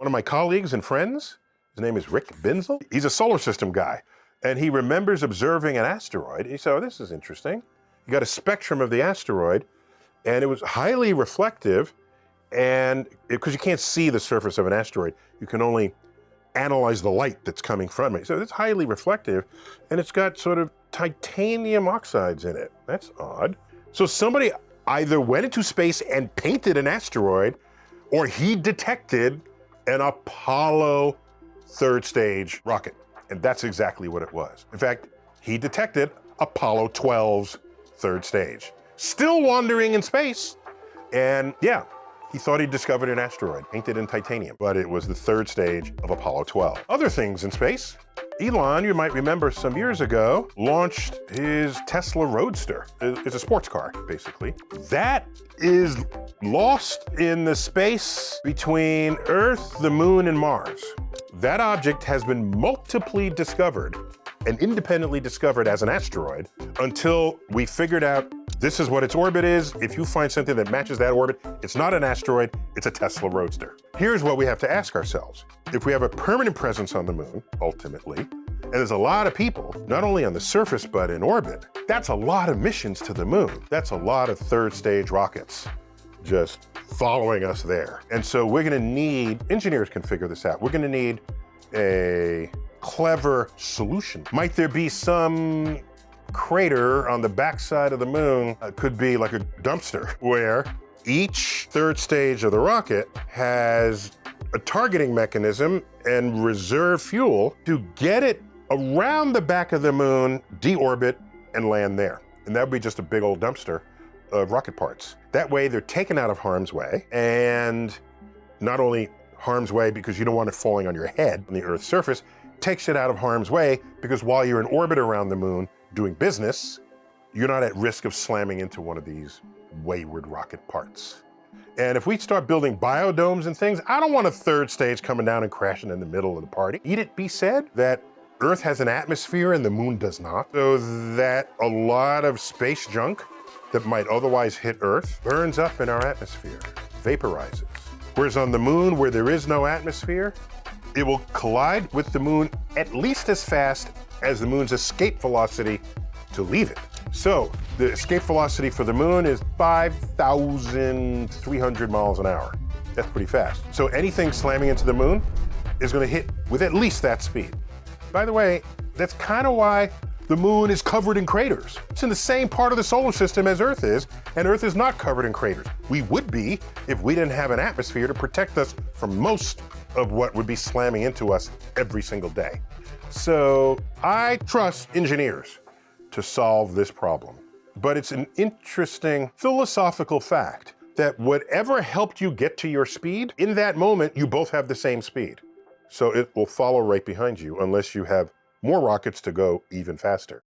of my colleagues and friends, his name is Rick Binzel. He's a solar system guy, and he remembers observing an asteroid. He said, oh, this is interesting. He got a spectrum of the asteroid, and it was highly reflective, and because you can't see the surface of an asteroid, you can only analyze the light that's coming from it. So it's highly reflective, and it's got sort of titanium oxides in it. That's odd. So somebody either went into space and painted an asteroid, or he detected an Apollo third stage rocket. And that's exactly what it was. In fact, he detected Apollo 12's third stage. Still wandering in space. And yeah, he thought he discovered an asteroid painted in titanium, but it was the third stage of Apollo 12. Other things in space. Elon, you might remember some years ago, launched his Tesla Roadster. It's a sports car, basically. That is lost in the space between Earth, the Moon, and Mars. That object has been multiply discovered and independently discovered as an asteroid until we figured out this is what its orbit is. If you find something that matches that orbit, it's not an asteroid, it's a Tesla Roadster. Here's what we have to ask ourselves. If we have a permanent presence on the moon, ultimately, and there's a lot of people, not only on the surface, but in orbit, that's a lot of missions to the moon. That's a lot of third stage rockets just following us there. And so we're gonna need, engineers can figure this out, we're gonna need a clever solution. Might there be some crater on the backside of the moon, could be like a dumpster, where each third stage of the rocket has a targeting mechanism and reserve fuel to get it around the back of the moon, deorbit, and land there. And that would be just a big old dumpster of rocket parts. That way they're taken out of harm's way, and not only harm's way because you don't want it falling on your head on the Earth's surface, takes it out of harm's way because while you're in orbit around the moon doing business, you're not at risk of slamming into one of these wayward rocket parts. And if we start building biodomes and things, I don't want a third stage coming down and crashing in the middle of the party. Need it be said that Earth has an atmosphere and the moon does not, so that a lot of space junk that might otherwise hit Earth burns up in our atmosphere, vaporizes. Whereas on the moon, where there is no atmosphere, it will collide with the moon at least as fast as the moon's escape velocity to leave it. So the escape velocity for the moon is 5,300 miles an hour. That's pretty fast. So anything slamming into the moon is going to hit with at least that speed. By the way, that's kind of why the moon is covered in craters. It's in the same part of the solar system as Earth is, and Earth is not covered in craters. We would be if we didn't have an atmosphere to protect us from most of what would be slamming into us every single day. So I trust engineers to solve this problem. But it's an interesting philosophical fact that whatever helped you get to your speed, in that moment, you both have the same speed. So it will follow right behind you unless you have more rockets to go even faster.